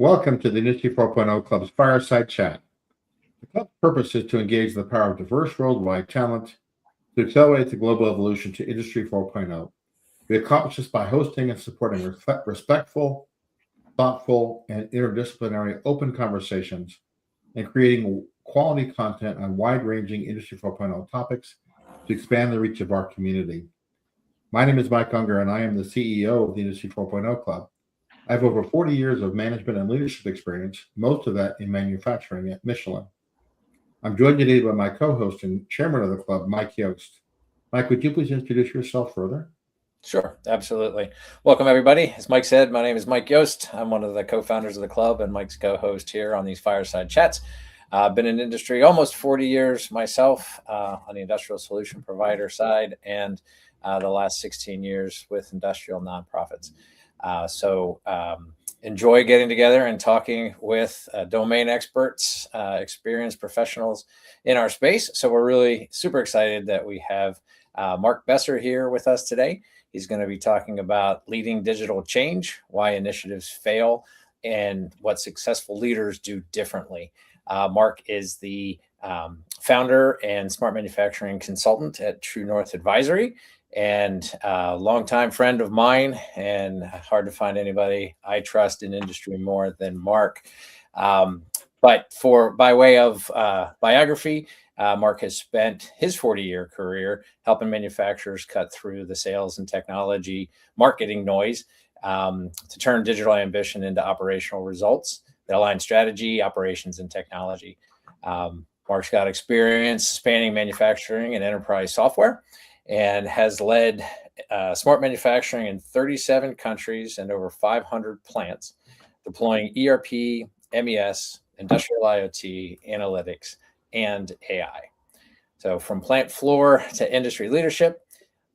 Welcome to the Industry 4.0 Club's Fireside Chat. The club's purpose is to engage the power of diverse worldwide talent to accelerate the global evolution to Industry 4.0. We accomplish this by hosting and supporting respectful, thoughtful, and interdisciplinary open conversations and creating quality content on wide-ranging Industry 4.0 topics to expand the reach of our community. My name is Mike Ungar, and I am the CEO of the Industry 4.0 Club. I have over 40 years of management and leadership experience, most of that in manufacturing at Michelin. I'm joined today by my co-host and chairman of the club, Mike Yost. Mike, would you please introduce yourself further? Sure, absolutely. Welcome, everybody. As Mike said, my name is Mike Yost. I'm one of the co-founders of the club and Mike's co-host here on these Fireside Chats. I've been in industry almost 40 years myself on the industrial solution provider side and the last 16 years with industrial nonprofits. Enjoy getting together and talking with domain experts, experienced professionals in our space. So we're really super excited that we have Mark Besser here with us today. He's going to be talking about leading digital change, why initiatives fail, and what successful leaders do differently. Mark is the founder and smart manufacturing consultant at True North Advisory, and a longtime friend of mine, and hard to find anybody I trust in industry more than Mark. But by way of biography, Mark has spent his 40-year career helping manufacturers cut through the sales and technology marketing noise to turn digital ambition into operational results that align strategy, operations, and technology. Mark's got experience spanning manufacturing and enterprise software, and has led smart manufacturing in 37 countries and over 500 plants, deploying ERP, MES, industrial IoT, analytics, and AI. So from plant floor to industry leadership,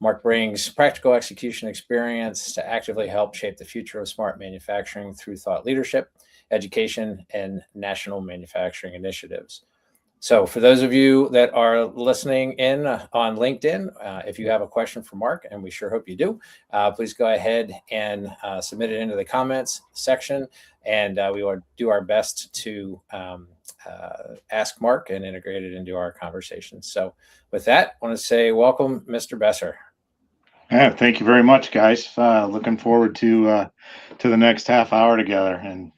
Mark brings practical execution experience to actively help shape the future of smart manufacturing through thought leadership, education, and national manufacturing initiatives. So for those of you that are listening in on LinkedIn, if you have a question for Mark, and we sure hope you do, please go ahead and submit it into the comments section, and we will do our best to ask Mark and integrate it into our conversation. So with that, I want to say welcome, Mr. Besser. Yeah, thank you very much, guys. Looking forward to the next half hour together. And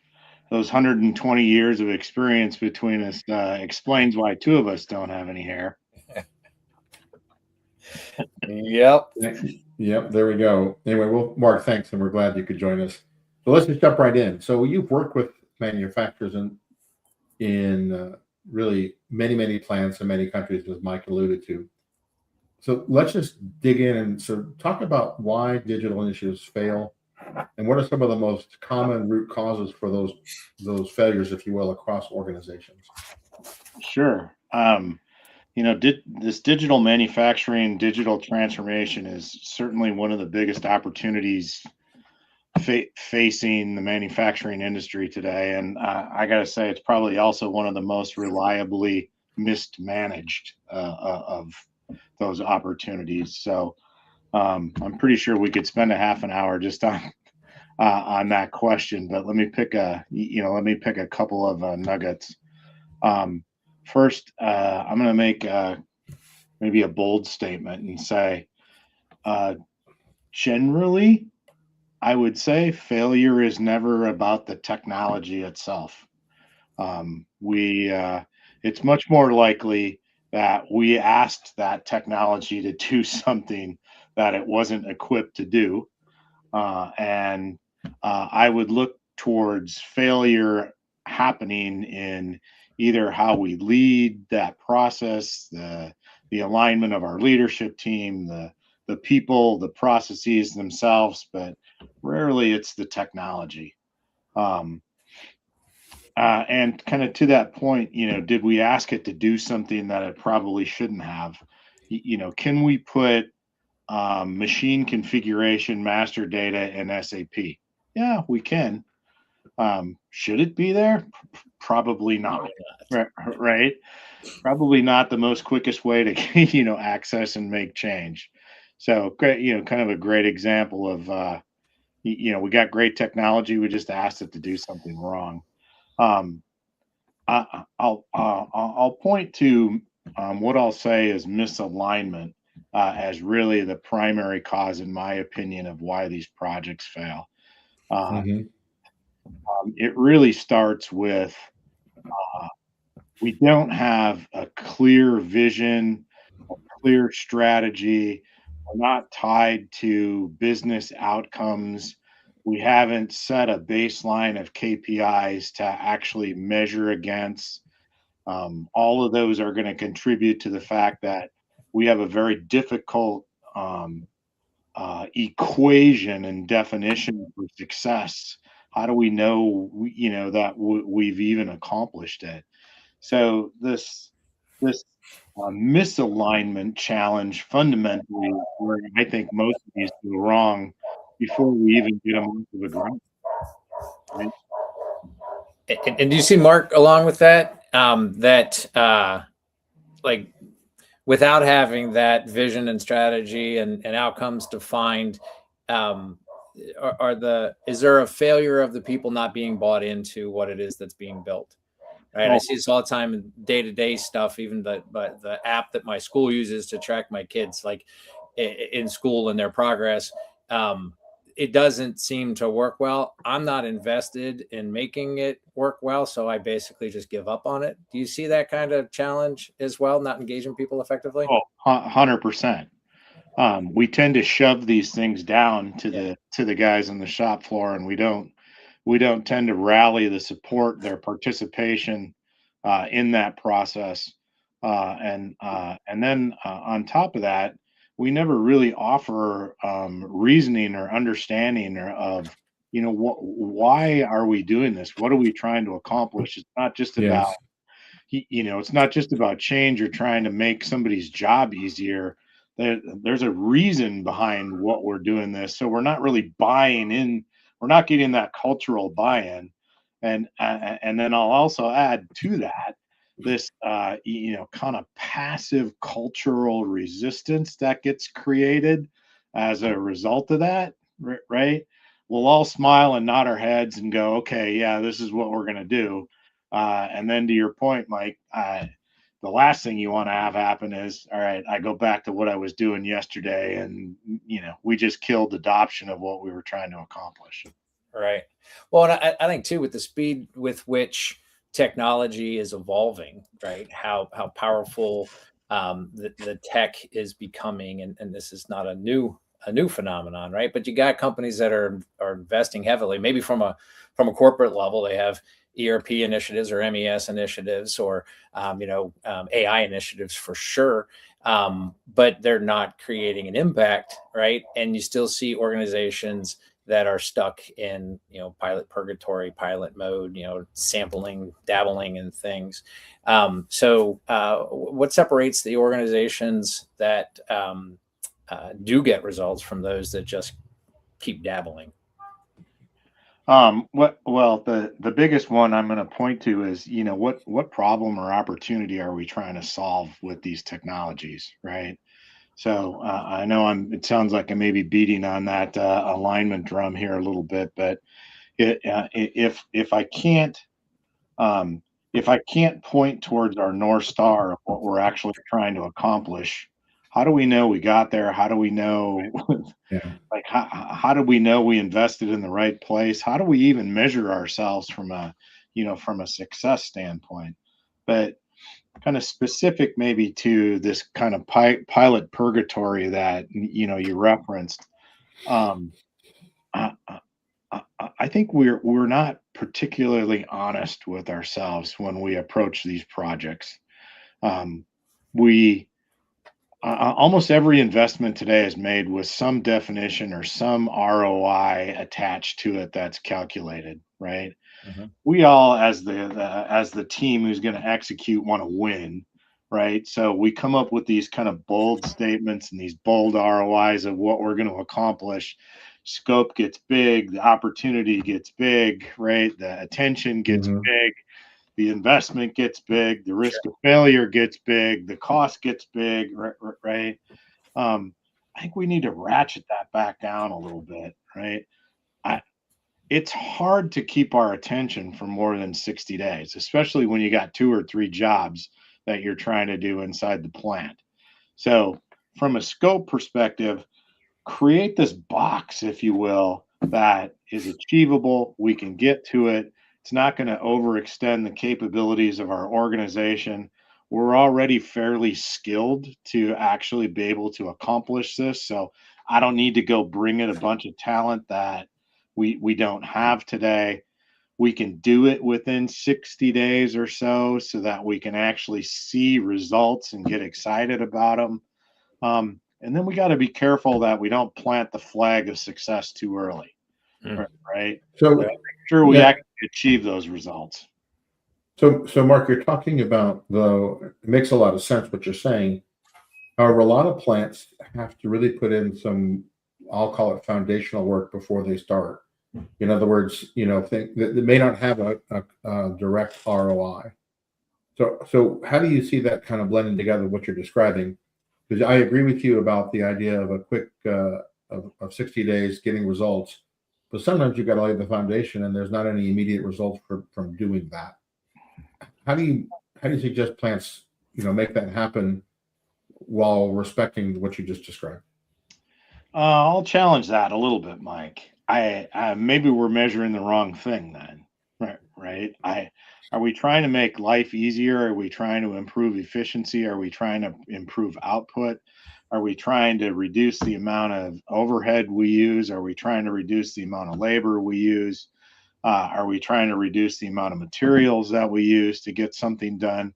those 120 years of experience between us explains why two of us don't have any hair. Yep, there we go. Anyway, well, Mark, thanks, and we're glad you could join us. So let's just jump right in. So you've worked with manufacturers in really many plants in many countries, as Mike alluded to. So let's just dig in and sort of talk about why digital initiatives fail, and what are some of the most common root causes for those failures, if you will, across organizations? Sure. This digital manufacturing, digital transformation is certainly one of the biggest opportunities facing the manufacturing industry today. And I got to say, it's probably also one of the most reliably mismanaged of those opportunities. So I'm pretty sure we could spend a half an hour just on that question, but let me pick a couple of nuggets. First, I'm going to make maybe a bold statement and say, generally, I would say failure is never about the technology itself. It's much more likely that we asked that technology to do something that it wasn't equipped to do. And I would look towards failure happening in either how we lead that process, the alignment of our leadership team, the people, the processes themselves, but rarely it's the technology. And kind of to that point, did we ask it to do something that it probably shouldn't have? Can we put machine configuration master data in SAP? Yeah, we can. Should it be there? Probably not. Right? Probably not the most quickest way to access and make change. So great, kind of a great example of we got great technology. We just asked it to do something wrong. Um, I'll point to what I'll say is misalignment as really the primary cause, in my opinion, of why these projects fail. Uh, Mm-hmm. it really starts with we don't have a clear vision, a clear strategy. We're not tied to business outcomes. We haven't set a baseline of KPIs to actually measure against. All of those are going to contribute to the fact that we have a very difficult equation and definition for success. How do we know, that we've even accomplished it? So this misalignment challenge fundamentally is where I think most of these go wrong before we even get them onto the ground. Right? And do you see, Mark, along with that, like without having that vision and strategy and outcomes defined, um, is there a failure of the people not being bought into what it is that's being built? Right. I Oh, see this all the time in day-to-day stuff, even the app that my school uses to track my kids, like in school and their progress. It doesn't seem to work well. I'm not invested in making it work well, so I basically just give up on it. Do you see that kind of challenge as well, not engaging people effectively? 100%. We tend to shove these things down to Yeah. the guys on the shop floor, and we don't tend to rally the support, their participation in that process, and then on top of that, we never really offer reasoning or understanding of why are we doing this? What are we trying to accomplish? It's not just about Yes. it's not just about change or trying to make somebody's job easier. There's a reason behind what we're doing this. So we're not really buying in. We're not getting that cultural buy-in. And then I'll also add to that this kind of passive cultural resistance that gets created as a result of that, right? We'll all smile and nod our heads and go, okay, yeah, this is what we're going to do. And then to your point, Mike, the last thing you want to have happen is, all right, I go back to what I was doing yesterday, and we just killed adoption of what we were trying to accomplish. Right. Well, and I think too, with the speed with which technology is evolving, right? How powerful the tech is becoming, and this is not a new phenomenon, right? But you got companies that are investing heavily, maybe from a corporate level. They have ERP initiatives or MES initiatives or AI initiatives for sure. But they're not creating an impact, right? And you still see organizations that are stuck in pilot purgatory, pilot mode, sampling, dabbling in things. So what separates the organizations that do get results from those that just keep dabbling? The biggest one I'm going to point to is, what problem or opportunity are we trying to solve with these technologies, right? So I know it sounds like I may be beating on that alignment drum here a little bit, but if I can't point towards our North Star of what we're actually trying to accomplish, how do we know we got there? How do we know Yeah. like how do we know we invested in the right place? How do we even measure ourselves from a success standpoint? But kind of specific maybe to this kind of pilot purgatory that you referenced. um, I, I think we're not particularly honest with ourselves when we approach these projects. We Almost every investment today is made with some definition or some ROI attached to it that's calculated, right? Mhm. We all, as the team who's going to execute, want to win, right? So we come up with these kind of bold statements and these bold ROIs of what we're going to accomplish. Scope gets big, the opportunity gets big, right? The attention gets Mm-hmm. big, the investment gets big, the risk of failure gets big, the cost gets big, right? um, I think we need to ratchet that back down a little bit, right? it's hard to keep our attention for more than 60 days, especially when you got 2 or 3 jobs that you're trying to do inside the plant. So, from a scope perspective, create this box, if you will, that is achievable. We can get to it. It's not going to overextend the capabilities of our organization. We're already fairly skilled to actually be able to accomplish this. So I don't need to go bring in a bunch of talent that we don't have today. We can do it within 60 days or so that we can actually see results and get excited about them. And then we got to be careful that we don't plant the flag of success too early, Mm. right? So, Make sure we yeah. actually achieve those results. So Mark, you're talking about, though, it makes a lot of sense what you're saying. However, a lot of plants have to really put in some, I'll call it foundational work before they start. In other words, they may not have a direct ROI. So how do you see that kind of blending together what you're describing? Because I agree with you about the idea of a quick of 60 days getting results, but sometimes you've got to lay the foundation, and there's not any immediate results from doing that. How do you suggest plants make that happen while respecting what you just described? I'll challenge that a little bit, Mike. I maybe we're measuring the wrong thing then, right? Right. Are we trying to make life easier? Are we trying to improve efficiency? Are we trying to improve output? Are we trying to reduce the amount of overhead we use? Are we trying to reduce the amount of labor we use? Are we trying to reduce the amount of materials that we use to get something done?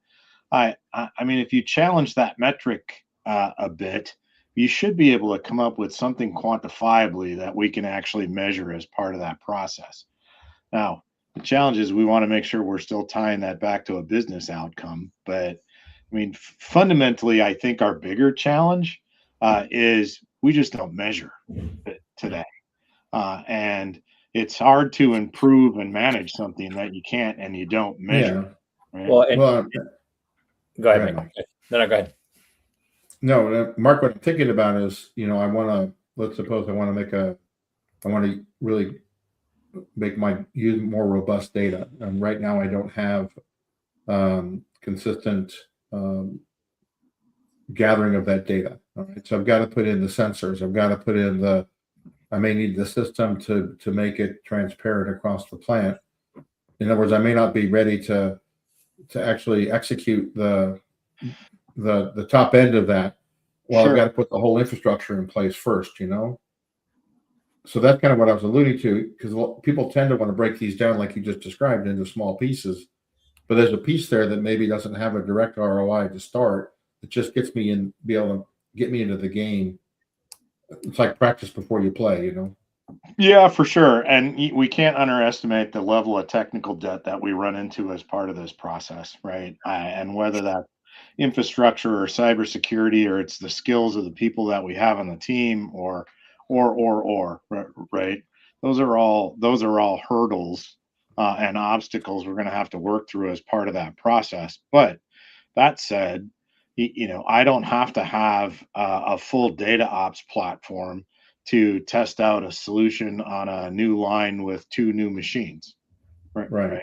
I mean, if you challenge that metric a bit, you should be able to come up with something quantifiably that we can actually measure as part of that process. Now, the challenge is we want to make sure we're still tying that back to a business outcome. But I mean, fundamentally, I think our bigger challenge is we just don't measure it today. And it's hard to improve and manage something that you can't and you don't measure. Yeah. Right? Well, Well, go ahead, go ahead, Mike. Mike. No, go ahead. No, Mark, what I'm thinking about is, I want to, let's suppose I want to really use more robust data. And right now I don't have consistent gathering of that data. All right. So I've got to put in the sensors. I've got to put in I may need the system to make it transparent across the plant. In other words, I may not be ready to actually execute the top end of that. Well, I've got to put the whole infrastructure in place first, So that's kind of what I was alluding to, because people tend to want to break these down, like you just described, into small pieces. But there's a piece there that maybe doesn't have a direct ROI to start. It just gets me in, be able to get me into the game. It's like practice before you play, Yeah, for sure. And we can't underestimate the level of technical debt that we run into as part of this process, right? And whether that infrastructure or cybersecurity, or it's the skills of the people that we have on the team, right? Those are all hurdles and obstacles we're going to have to work through as part of that process. But that said, I don't have to have a full data ops platform to test out a solution on a new line with 2 new machines. Right.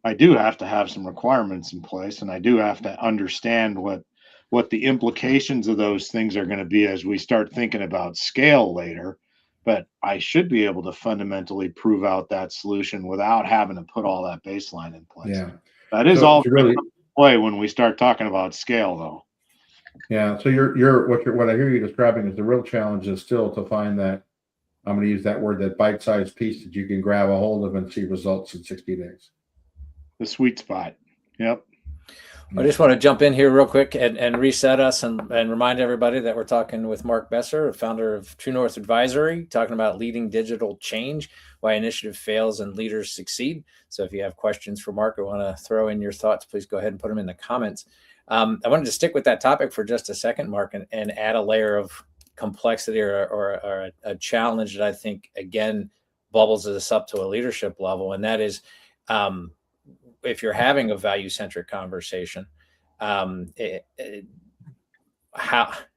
I do have to have some requirements in place, and I do have to understand what the implications of those things are going to be as we start thinking about scale later. But I should be able to fundamentally prove out that solution without having to put all that baseline in place. Yeah. That is So all it's really, play when we start talking about scale, though. yeah. So what I hear you describing is the real challenge is still to find that, I'm going to use that word, that bite-sized piece that you can grab a hold of and see results in 60 days. The sweet spot. Yep. I just want to jump in here real quick and reset us and remind everybody that we're talking with Mark Besser, founder of True North Advisory, talking about leading digital change, why initiative fails and leaders succeed. So if you have questions for Mark or want to throw in your thoughts, please go ahead and put them in the comments. I wanted to stick with that topic for just a second, Mark, and add a layer of complexity or a challenge that I think, again, bubbles this up to a leadership level. And that is, if you're having a value-centric conversation, how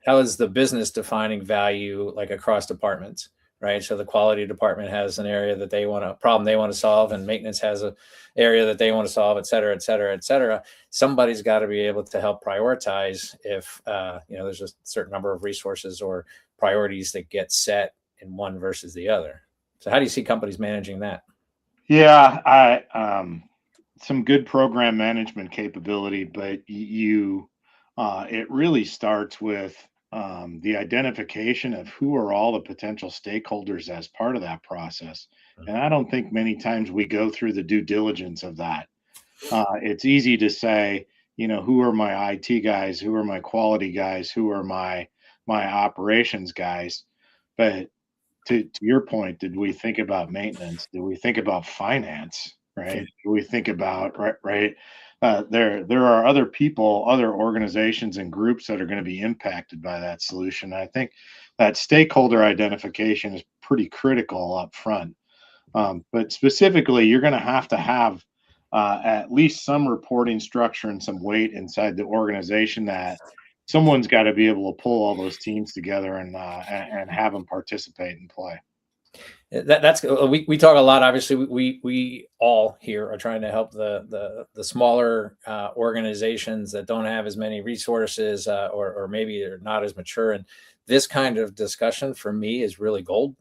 is the business defining value, like across departments, right? So the quality department has an area that problem they want to solve, and maintenance has an area that they want to solve, et cetera, et cetera, et cetera. Somebody's got to be able to help prioritize if, there's a certain number of resources or priorities that get set in one versus the other. So how do you see companies managing that? Yeah, some good program management capability, but it really starts with the identification of who are all the potential stakeholders as part of that process. And I don't think many times we go through the due diligence of that. It's easy to say, who are my IT guys, who are my quality guys, who are my operations guys, but to your point, did we think about maintenance? Did we think about finance? Right? Do we think about right? There are other people, other organizations and groups that are going to be impacted by that solution. I think that stakeholder identification is pretty critical up front. But specifically, you're going to have at least some reporting structure and some weight inside the organization that someone's got to be able to pull all those teams together and have them participate and play. That's we talk a lot. Obviously, we all here are trying to help the smaller organizations that don't have as many resources or maybe they're not as mature. And this kind of discussion for me is really gold,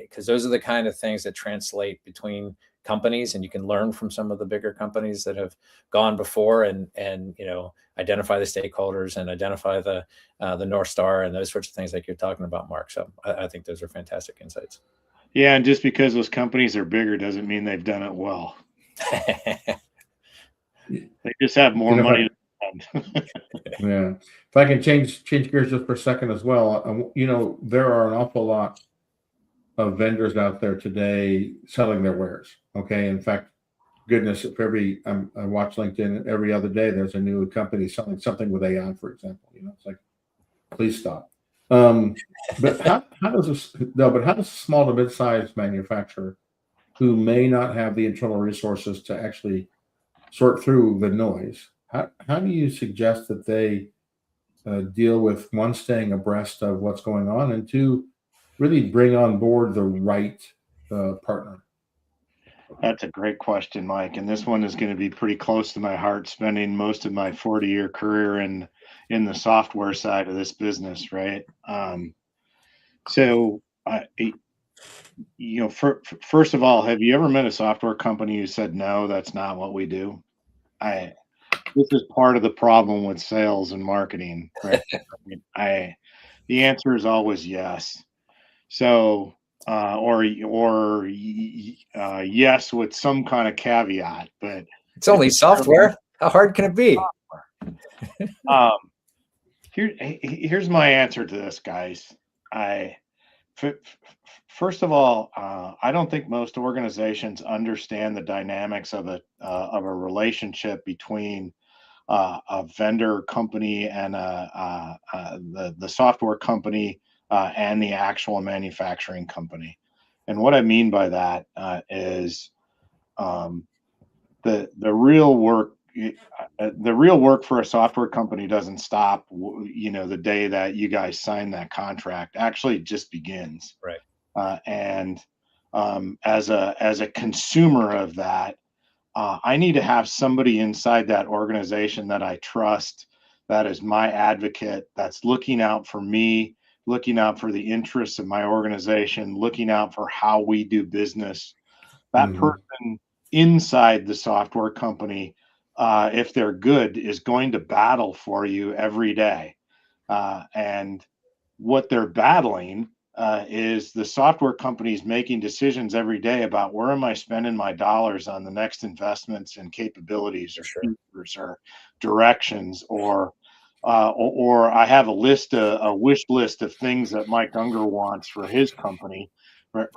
because those are the kind of things that translate between companies, and you can learn from some of the bigger companies that have gone before and identify the stakeholders and identify the North Star and those sorts of things like you're talking about, Mark. So I think those are fantastic insights. Yeah, and just because those companies are bigger doesn't mean they've done it well. They just have more money to spend. Yeah. If I can change gears just for a second as well, there are an awful lot of vendors out there today selling their wares. Okay. In fact, goodness, if I watch LinkedIn every other day, there's a new company selling something with AI, for example. It's like, please stop. But how does a small to mid-sized manufacturer who may not have the internal resources to actually sort through the noise, how do you suggest that they deal with, one, staying abreast of what's going on, and two, really bring on board the right partner? That's a great question, Mike. And this one is going to be pretty close to my heart, spending most of my 40-year career in the software side of this business, right? First of all, have you ever met a software company who said, no, that's not what we do? This is part of the problem with sales and marketing, right? The answer is always yes. So, or yes, with some kind of caveat, but it's only software. How hard can it be? Here's my answer to this, guys. First of all, I don't think most organizations understand the dynamics of a relationship between a vendor company and the software company and the actual manufacturing company. And what I mean by that is the real work. The real work for a software company doesn't stop, the day that you guys sign that contract. Actually, it just begins. Right. And as a consumer of that, I need to have somebody inside that organization that I trust, that is my advocate, that's looking out for me, looking out for the interests of my organization, looking out for how we do business. That person inside the software company, if they're good, is going to battle for you every day. And what they're battling is the software companies making decisions every day about where am I spending my dollars on the next investments and capabilities or features or directions, or I have a wish list of things that Mike Ungar wants for his company.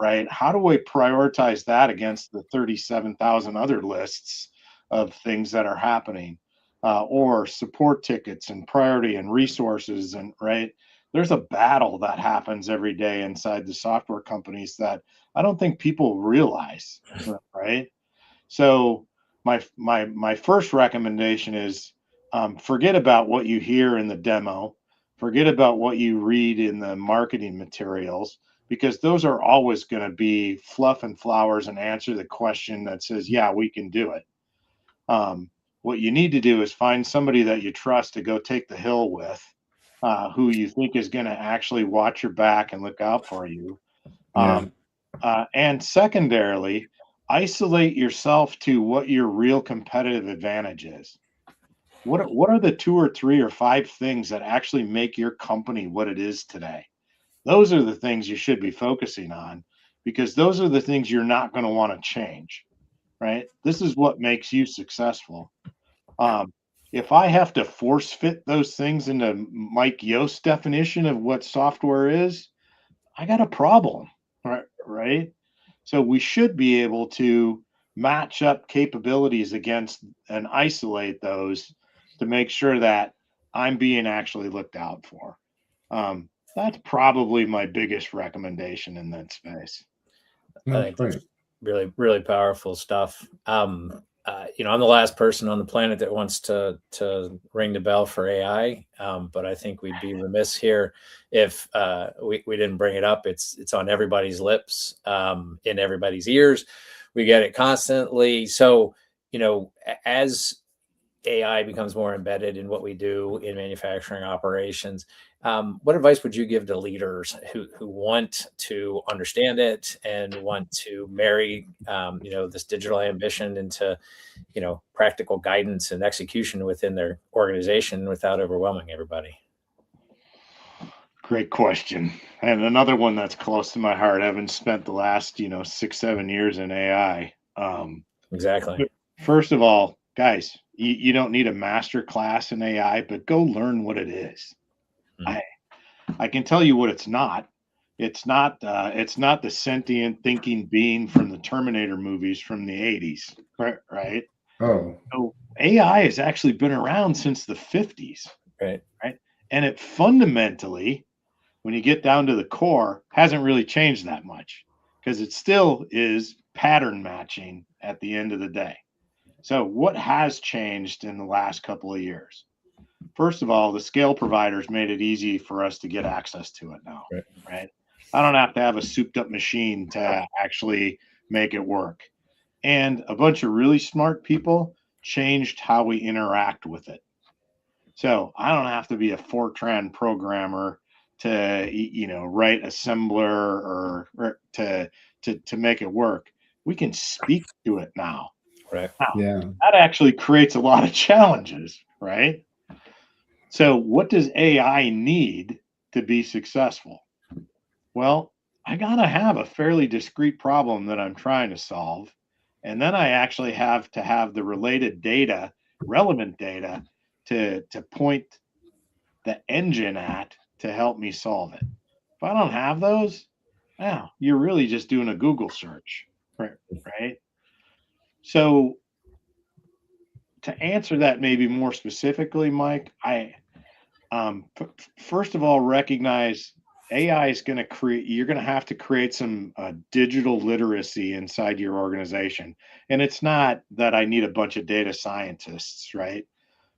Right? How do we prioritize that against the 37,000 other lists of things that are happening, or support tickets and priority and resources? And right, there's a battle that happens every day inside the software companies that I don't think people realize. Right? So my first recommendation is forget about what you hear in the demo, forget about what you read in the marketing materials. because those are always going to be fluff and flowers and answer the question that says, yeah, we can do it. What you need to do is find somebody that you trust to go take the hill with, who you think is going to actually watch your back and look out for you. And secondarily, isolate yourself to what your real competitive advantage is. What are the 2 or 3 or 5 things that actually make your company what it is today? Those are the things you should be focusing on, because those are the things you're not going to want to change, right? This is what makes you successful. If I have to force fit those things into Mike Yost definition of what software is, I got a problem, right? So we should be able to match up capabilities against and isolate those to make sure that I'm being actually looked out for. That's probably my biggest recommendation in that space. I think that's really, really powerful stuff. I'm the last person on the planet that wants to ring the bell for AI, but I think we'd be remiss here if we didn't bring it up. It's on everybody's lips, in everybody's ears. We get it constantly. So, as AI becomes more embedded in what we do in manufacturing operations, what advice would you give to leaders who want to understand it and want to marry, this digital ambition into, practical guidance and execution within their organization without overwhelming everybody? Great question. And another one that's close to my heart, having spent the last, 6-7 years in AI. Exactly. First of all, guys, you don't need a master class in AI, but go learn what it is. I can tell you what it's not. It's not the sentient thinking being from the Terminator movies from the 80s, right? Oh. So AI has actually been around since the 50s. Right. And it fundamentally, when you get down to the core, hasn't really changed that much, because it still is pattern matching at the end of the day. So what has changed in the last couple of years? First of all, the scale providers made it easy for us to get access to it now, right? I don't have to have a souped up machine to actually make it work. And a bunch of really smart people changed how we interact with it. So I don't have to be a Fortran programmer to, write assembler or to make it work. We can speak to it now. Right. Now, that actually creates a lot of challenges, right? So what does AI need to be successful? Well, I got to have a fairly discrete problem that I'm trying to solve. And then I actually have to have the related data, relevant data, to point the engine at to help me solve it. If I don't have those, you're really just doing a Google search, right? So to answer that maybe more specifically, Mike, first of all, recognize AI is going to create, you're going to have to create some digital literacy inside your organization. And it's not that I need a bunch of data scientists, right?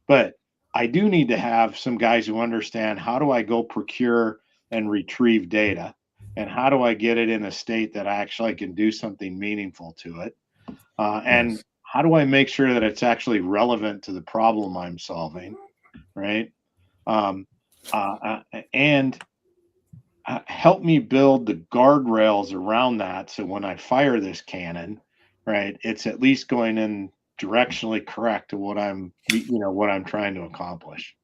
But I do need to have some guys who understand, how do I go procure and retrieve data? And how do I get it in a state that I actually can do something meaningful to it? And how do I make sure that it's actually relevant to the problem I'm solving, right? And help me build the guardrails around that, so when I fire this cannon, right, it's at least going in directionally correct to what I'm trying to accomplish.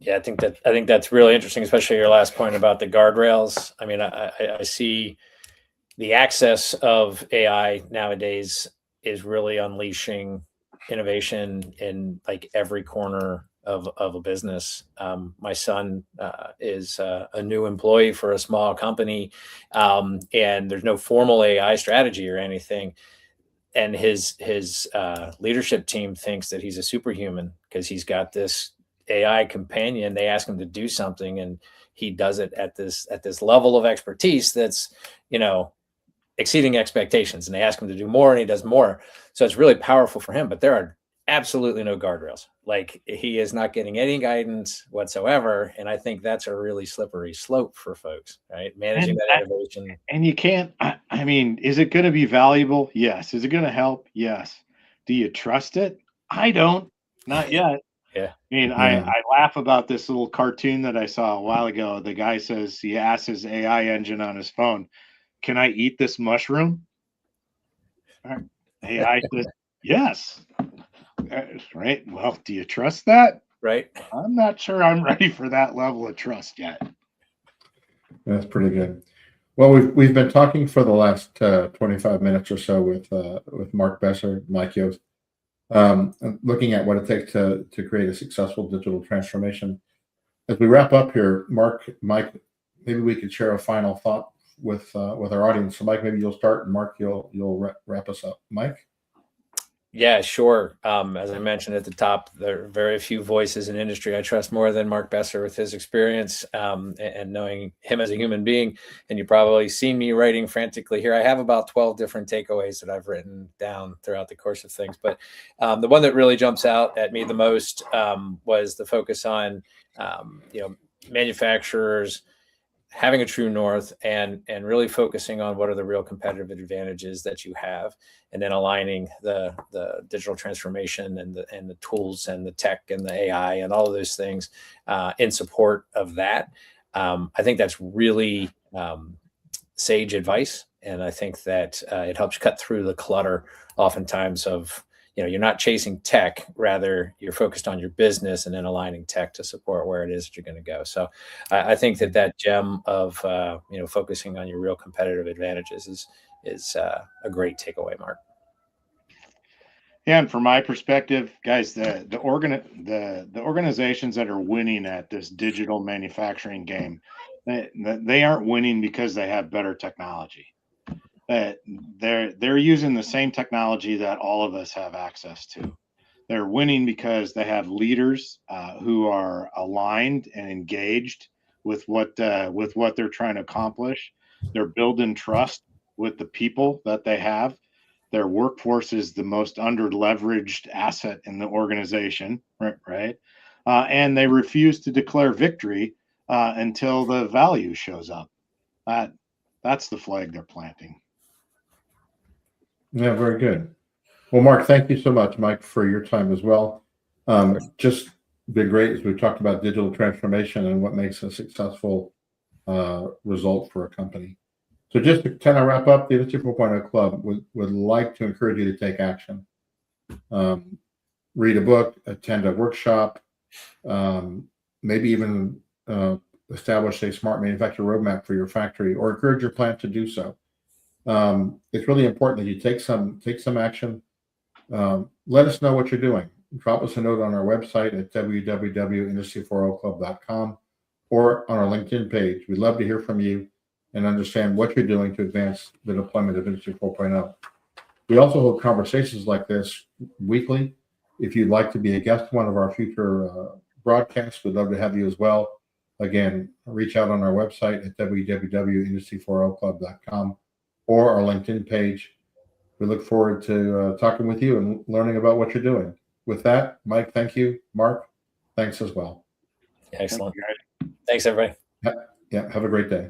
Yeah, I think that's really interesting, especially your last point about the guardrails. I mean, I see the access of AI nowadays is really unleashing innovation in like every corner of a business. My son is a new employee for a small company, and there's no formal AI strategy or anything. And his leadership team thinks that he's a superhuman because he's got this AI companion. They ask him to do something, and he does it at this level of expertise that's, exceeding expectations. And they ask him to do more, and he does more. So it's really powerful for him. But there are absolutely no guardrails. Like, he is not getting any guidance whatsoever. And I think that's a really slippery slope for folks, right? Managing And that innovation. and you can't. I mean, is it going to be valuable? Yes. Is it going to help? Yes. Do you trust it? I don't. Not yet. Yeah. I mean, Yeah. I laugh about this little cartoon that I saw a while ago. The guy says he asks his AI engine on his phone, "Can I eat this mushroom?" AI says, "Yes." Right. Well, do you trust that? Right. I'm not sure I'm ready for that level of trust yet. That's pretty good. Well, we've been talking for the last 25 minutes or so with Mark Besser, Mike Yost, and looking at what it takes to create a successful digital transformation. As we wrap up here, Mike, maybe we could share a final thought with our audience. So, Mike, maybe you'll start, and Mark, you'll wrap us up. Mike. Yeah, sure. As I mentioned at the top, there are very few voices in industry I trust more than Mark Besser with his experience, and knowing him as a human being. And you've probably seen me writing frantically here. I have about 12 different takeaways that I've written down throughout the course of things. But the one that really jumps out at me the most was the focus on, manufacturers having a true north and really focusing on what are the real competitive advantages that you have, and then aligning the digital transformation and the tools and the tech and the AI and all of those things in support of that. I think that's really sage advice, and I think that it helps cut through the clutter oftentimes of, you're not chasing tech, rather you're focused on your business and then aligning tech to support where it is that you're going to go. So I think that gem of, focusing on your real competitive advantages is a great takeaway, Mark. Yeah, and from my perspective, guys, the organizations that are winning at this digital manufacturing game, they aren't winning because they have better technology. They're using the same technology that all of us have access to. They're winning because they have leaders who are aligned and engaged with what they're trying to accomplish. They're building trust with the people that they have. Their workforce is the most under leveraged asset in the organization, right? And they refuse to declare victory until the value shows up. That's the flag they're planting. Yeah, very good. Well, Mark, thank you so much, Mike, for your time as well. Just been great as we've talked about digital transformation and what makes a successful result for a company. So just to kind of wrap up, the Industry 4.0 Club would like to encourage you to take action. Read a book, attend a workshop, maybe even establish a smart manufacturing roadmap for your factory, or encourage your plant to do so. It's really important that you take some action. Let us know what you're doing. Drop us a note on our website at www.industry40club.com or on our LinkedIn page. We'd love to hear from you and understand what you're doing to advance the deployment of Industry 4.0. We also hold conversations like this weekly. If you'd like to be a guest in one of our future broadcasts, we'd love to have you as well. Again, reach out on our website at www.industry40club.com or our LinkedIn page. We look forward to talking with you and learning about what you're doing. With that, Mike, thank you. Mark, thanks as well. Excellent. Thanks, everybody. Yeah, have a great day.